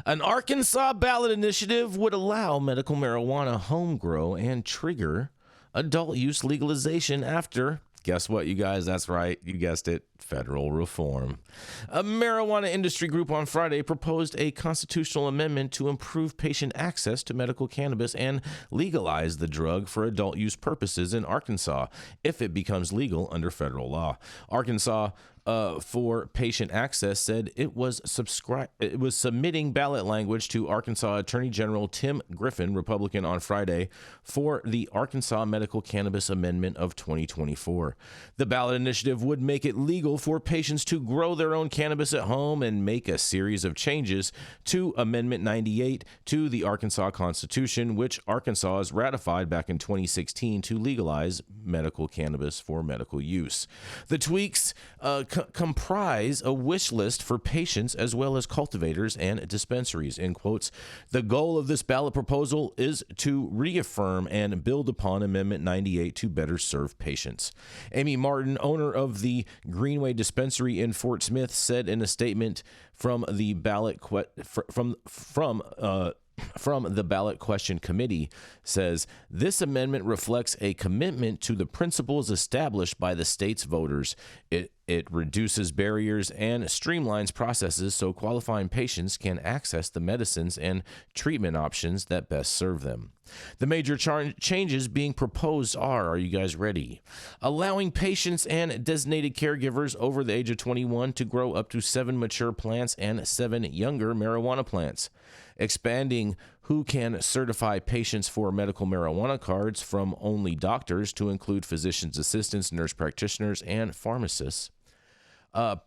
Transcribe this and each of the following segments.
An Arkansas ballot initiative would allow medical marijuana home grow and trigger adult use legalization after, guess what, you guys? That's right. You guessed it. Federal reform. A marijuana industry group on Friday proposed a constitutional amendment to improve patient access to medical cannabis and legalize the drug for adult use purposes in Arkansas if it becomes legal under federal law. Arkansas for Patient Access said it was submitting ballot language to Arkansas Attorney General Tim Griffin, Republican, on Friday for the Arkansas Medical Cannabis Amendment of 2024. The ballot initiative would make it legal for patients to grow their own cannabis at home and make a series of changes to Amendment 98 to the Arkansas Constitution, which Arkansas has ratified back in 2016 to legalize medical cannabis for medical use. The tweaks comprise a wish list for patients as well as cultivators and dispensaries, in quotes. The goal of this ballot proposal is to reaffirm and build upon Amendment 98 to better serve patients. Amy Martin, owner of the Greenway Dispensary in Fort Smith, said in a statement from the ballot from the ballot question committee, says this amendment reflects a commitment to the principles established by the state's voters. It reduces barriers and streamlines processes so qualifying patients can access the medicines and treatment options that best serve them. The major changes being proposed are you guys ready? Allowing patients and designated caregivers over the age of 21 to grow up to 7 mature plants and 7 younger marijuana plants. Expanding who can certify patients for medical marijuana cards from only doctors to include physician's assistants, nurse practitioners, and pharmacists.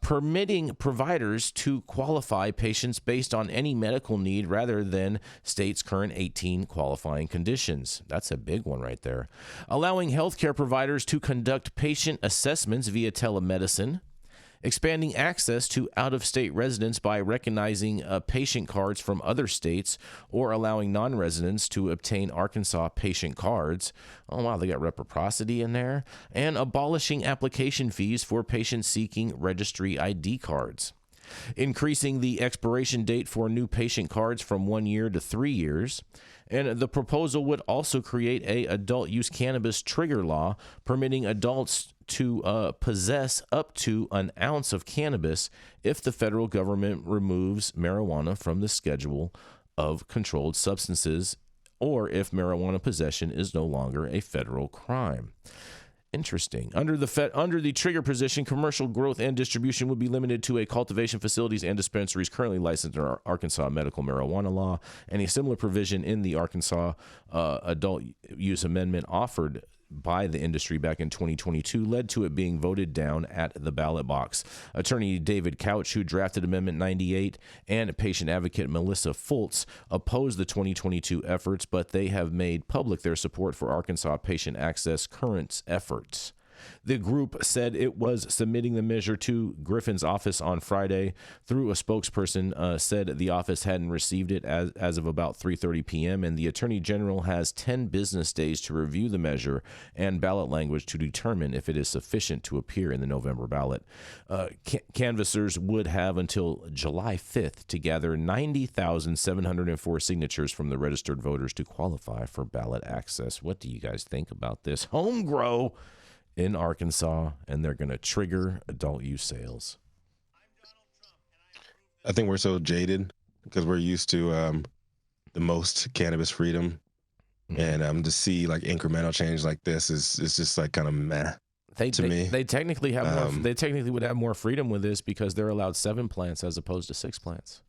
Permitting providers to qualify patients based on any medical need rather than state's current 18 qualifying conditions. That's a big one right there. Allowing healthcare providers to conduct patient assessments via telemedicine. Expanding access to out-of-state residents by recognizing patient cards from other states or allowing non-residents to obtain Arkansas patient cards. Oh, wow, they got reciprocity in there. And abolishing application fees for patients seeking registry ID cards. Increasing the expiration date for new patient cards from 1 year to 3 years. And the proposal would also create a adult use cannabis trigger law permitting adults to possess up to an ounce of cannabis if the federal government removes marijuana from the schedule of controlled substances or if marijuana possession is no longer a federal crime. Interesting. Under the trigger position, commercial growth and distribution would be limited to cultivation facilities and dispensaries currently licensed under Arkansas medical marijuana law. And a similar provision in the Arkansas adult use amendment offered by the industry back in 2022 led to it being voted down at the ballot box. Attorney David Couch, who drafted Amendment 98, and patient advocate Melissa Fultz opposed the 2022 efforts, but they have made public their support for Arkansas Patient Access current efforts. The group said it was submitting the measure to Griffin's office on Friday. Through a spokesperson, said the office hadn't received it as of about 3:30 p.m., and the Attorney General has 10 business days to review the measure and ballot language to determine if it is sufficient to appear in the November ballot. Canvassers would have until July 5th to gather 90,704 signatures from the registered voters to qualify for ballot access. What do you guys think about this? Homegrow in Arkansas, and they're going to trigger adult use sales. I think we're so jaded because we're used to the most cannabis freedom, and to see like incremental change like this is just like kind of meh to me. They technically have more. They technically would have more freedom with this because they're allowed 7 plants as opposed to 6 plants.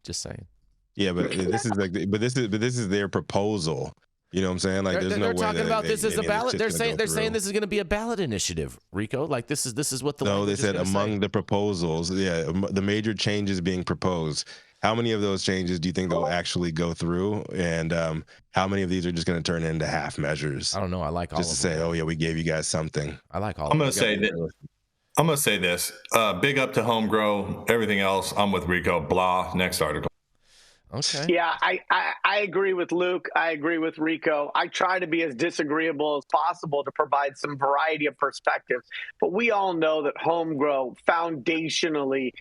Just saying. Yeah, but this is like, but this is their proposal. You know what I'm saying? Like, there's no way talking about this as a ballot. They're saying through. this is going to be a ballot initiative, Rico. Like this is what the no. They said among the proposals, yeah, the major changes being proposed. How many of those changes do you think they'll actually go through? And how many of these are just going to turn into half measures? I don't know. I like all just to say, oh yeah, we gave you guys something. I like all. I'm going to say this. Big up to Homegrow. Everything else, I'm with Rico. Blah. Next article. Okay. Yeah, I agree with Luke. I agree with Rico. I try to be as disagreeable as possible to provide some variety of perspectives. But we all know that Homegrow foundationally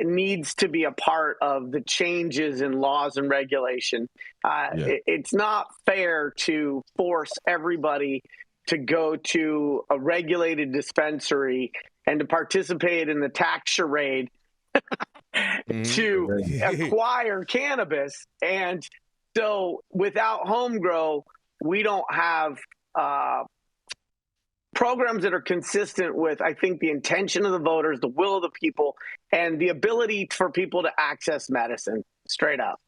needs to be a part of the changes in laws and regulation. It's not fair to force everybody to go to a regulated dispensary and to participate in the tax charade to acquire cannabis. And so without Homegrow, we don't have programs that are consistent with, I think, the intention of the voters, the will of the people, and the ability for people to access medicine straight up.